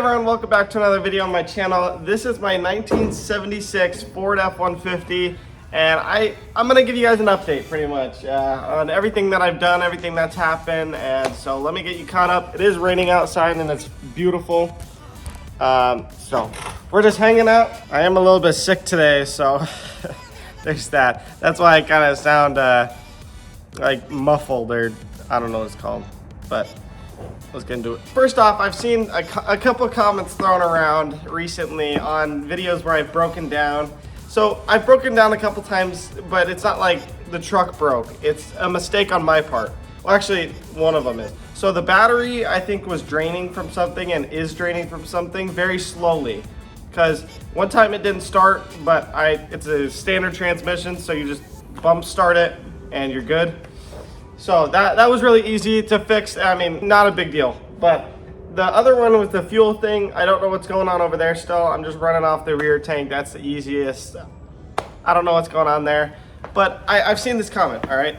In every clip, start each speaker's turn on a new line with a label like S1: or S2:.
S1: everyone, welcome back to another video on my channel. This is my 1976 Ford F-150 and I'm gonna give you guys an update pretty much on everything that I've done, everything that's happened. And so let me get you caught up. It is raining outside and it's beautiful. So we're just hanging out. I am a little bit sick today, so there's that. That's why I kind of sound like muffled, or I don't know what it's called, but let's get into it. First off, I've seen a couple comments thrown around recently on videos where I've broken down. So I've broken down a couple times, but it's not like the truck broke. It's a mistake on my part. Well, actually, one of them is. So the battery, I think, was draining from something and is draining from something very slowly. Because one time it didn't start, but it's a standard transmission, so you just bump start it and you're good. So that was really easy to fix. I mean, not a big deal. But the other one with the fuel thing, I don't know what's going on over there still. I'm just running off the rear tank. That's the easiest. I don't know what's going on there. But I've seen this comment, all right?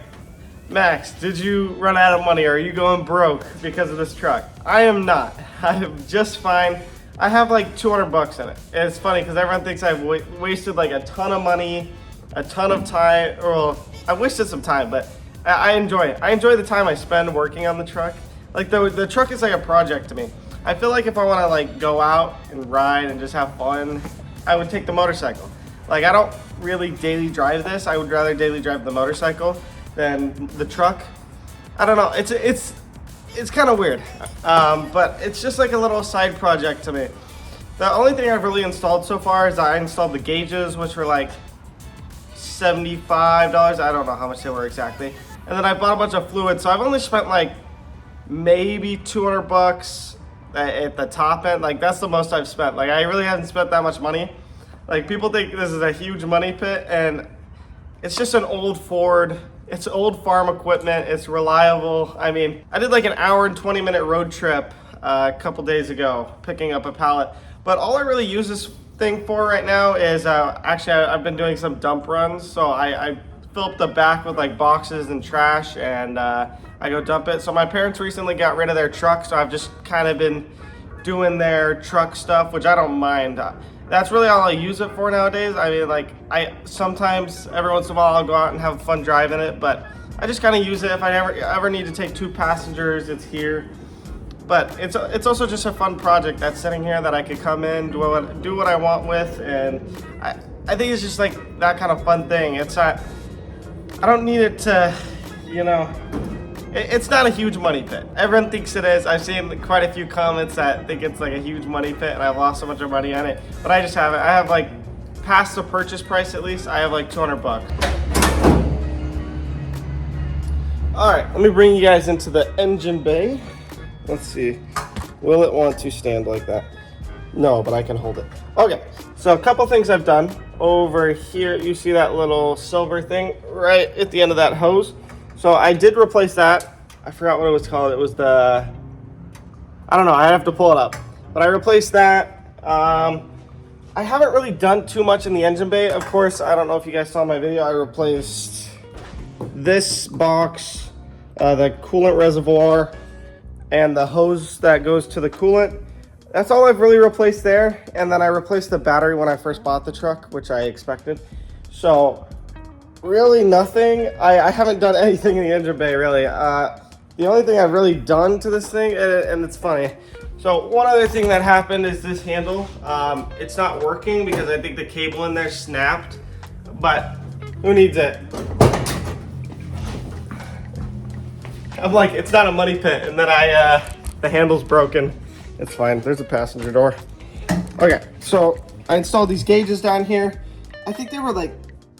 S1: Max, did you run out of money, or are you going broke because of this truck? I am not. I am just fine. I have like 200 bucks in it. And it's funny because everyone thinks I've wasted like a ton of money, a ton of time. Well, I wasted some time, but I enjoy it. I enjoy the time I spend working on the truck. Like the truck is like a project to me. I feel like if I want to like go out and ride and just have fun, I would take the motorcycle. Like I don't really daily drive this. I would rather daily drive the motorcycle than the truck. I don't know. It's kind of weird, but it's just like a little side project to me. The only thing I've really installed so far is I installed the gauges, which were like $75. I don't know how much they were exactly. And then I bought a bunch of fluid, so I've only spent like maybe 200 bucks at the top end. Like that's the most I've spent. Like I really haven't spent that much money. Like people think this is a huge money pit, and it's just an old Ford. It's old farm equipment. It's reliable. I mean, I did like an hour and 20-minute road trip a couple days ago picking up a pallet. But all I really use this thing for right now is actually I've been doing some dump runs. So I fill up the back with like boxes and trash, and I go dump it. So my parents recently got rid of their truck, so I've just kind of been doing their truck stuff, which I don't mind. That's really all I use it for nowadays. I mean, like sometimes every once in a while I'll go out and have fun driving it, but I just kind of use it if I ever need to take 2 passengers. It's here. But it's also just a fun project that's sitting here that I could come in, do what I want with, and I think it's just like that kind of fun thing. It's not, I don't need it to, you know, it's not a huge money pit. Everyone thinks it is. I've seen quite a few comments that think it's like a huge money pit and I've lost so much money on it, but I just haven't. I have like, past the purchase price at least, I have like 200 bucks. All right, let me bring you guys into the engine bay. Let's see, will it want to stand like that? No, but I can hold it. Okay, so a couple things I've done. Over here, you see that little silver thing right at the end of that hose. So I did replace that. I forgot what it was called. It was the, I don't know, I have to pull it up. But I replaced that. I haven't really done too much in the engine bay. Of course, I don't know if you guys saw my video. I replaced this box, the coolant reservoir, and the hose that goes to the coolant. That's all I've really replaced there. And then I replaced the battery when I first bought the truck, which I expected. So really nothing. I haven't done anything in the engine bay really. The only thing I've really done to this thing, and it's funny. So one other thing that happened is this handle. It's not working because I think the cable in there snapped, but who needs it? I'm like, it's not a money pit, and then the handle's broken. It's fine, there's a passenger door. Okay, so I installed these gauges down here. I think they were like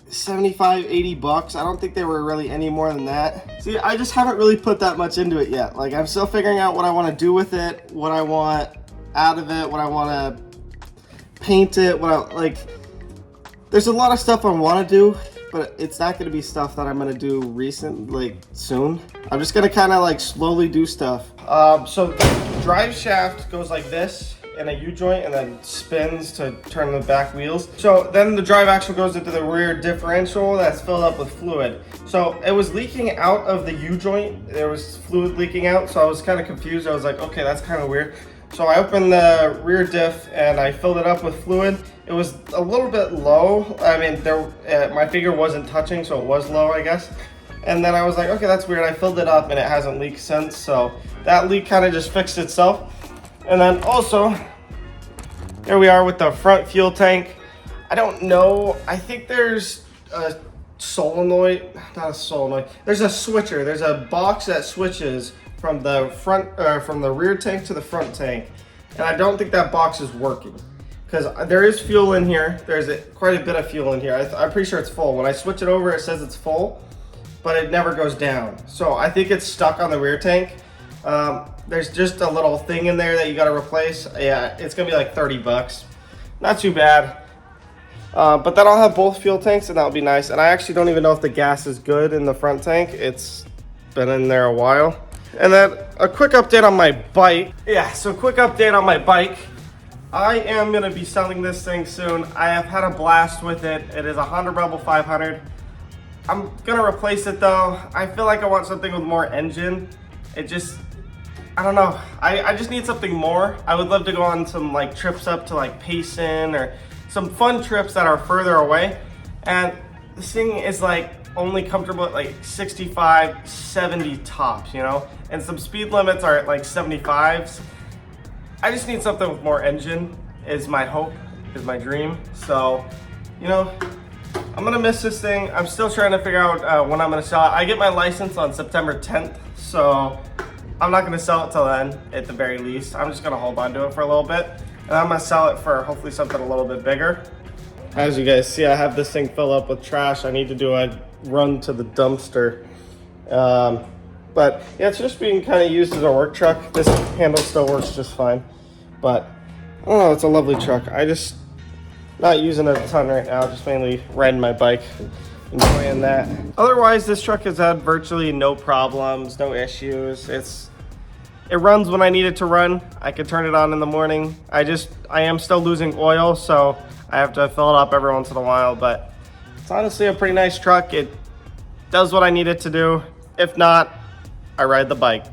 S1: 75, 80 bucks. I don't think they were really any more than that. See, I just haven't really put that much into it yet. Like I'm still figuring out what I want to do with it, what I want out of it, what I want to paint it, there's a lot of stuff I want to do, but it's not going to be stuff that I'm going to do soon. I'm just going to kind of like slowly do stuff. So the drive shaft goes like this in a U-joint and then spins to turn the back wheels. So then the drive axle goes into the rear differential that's filled up with fluid. So it was leaking out of the U-joint. There was fluid leaking out, so I was kind of confused. I was like, okay, that's kind of weird. So I opened the rear diff and I filled it up with fluid. It was a little bit low. I mean, my finger wasn't touching, so it was low, I guess. And then I was like, okay, that's weird. I filled it up and it hasn't leaked since. So that leak kind of just fixed itself. And then also, here we are with the front fuel tank. I don't know. I think there's a solenoid, not a solenoid. There's a switcher. There's a box that switches from the front, from the rear tank to the front tank. And I don't think that box is working because there is fuel in here. There's quite a bit of fuel in here. I'm pretty sure it's full. When I switch it over, it says it's full, but it never goes down. So I think it's stuck on the rear tank. There's just a little thing in there that you got to replace. Yeah, it's gonna be like 30 bucks. Not too bad. But then I'll have both fuel tanks and that'll be nice. And I actually don't even know if the gas is good in the front tank. It's been in there a while. And then a quick update on my bike. Yeah, so quick update on my bike. I am gonna be selling this thing soon. I have had a blast with it. It is a Honda Rebel 500. I'm gonna replace it though. I feel like I want something with more engine. It just, I don't know. I just need something more. I would love to go on some like trips up to like Payson or some fun trips that are further away. And this thing is like only comfortable at like 65, 70 tops, you know? And some speed limits are at like 75s. I just need something with more engine is my hope, is my dream. So, you know, I'm gonna miss this thing. I'm still trying to figure out when I'm gonna sell it. I get my license on September 10th, so I'm not gonna sell it till then, at the very least. I'm just gonna hold on to it for a little bit. And I'm gonna sell it for hopefully something a little bit bigger. As you guys see, I have this thing filled up with trash. I need to do a run to the dumpster. But yeah, it's just being kind of used as a work truck. This handle still works just fine. But I don't know, it's a lovely truck. I just not using it a ton right now, just mainly riding my bike, enjoying that. Otherwise, this truck has had virtually no problems, no issues. It runs when I need it to run. I can turn it on in the morning. I am still losing oil, so I have to fill it up every once in a while, but it's honestly a pretty nice truck. It does what I need it to do. If not, I ride the bike.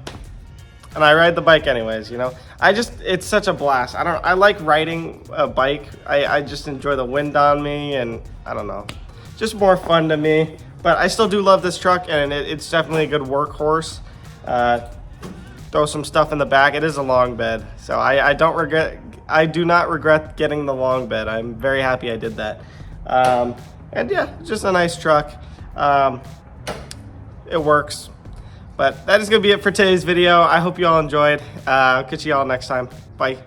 S1: And I ride the bike anyways, you know? It's such a blast. I like riding a bike. I just enjoy the wind on me and I don't know, just more fun to me. But I still do love this truck and it's definitely a good workhorse. Throw some stuff in the back. It is a long bed, so I do not regret getting the long bed. I'm very happy I did that. And yeah, just a nice truck. It works. But that is gonna be it for today's video. I hope you all enjoyed. I'll catch you all next time. Bye.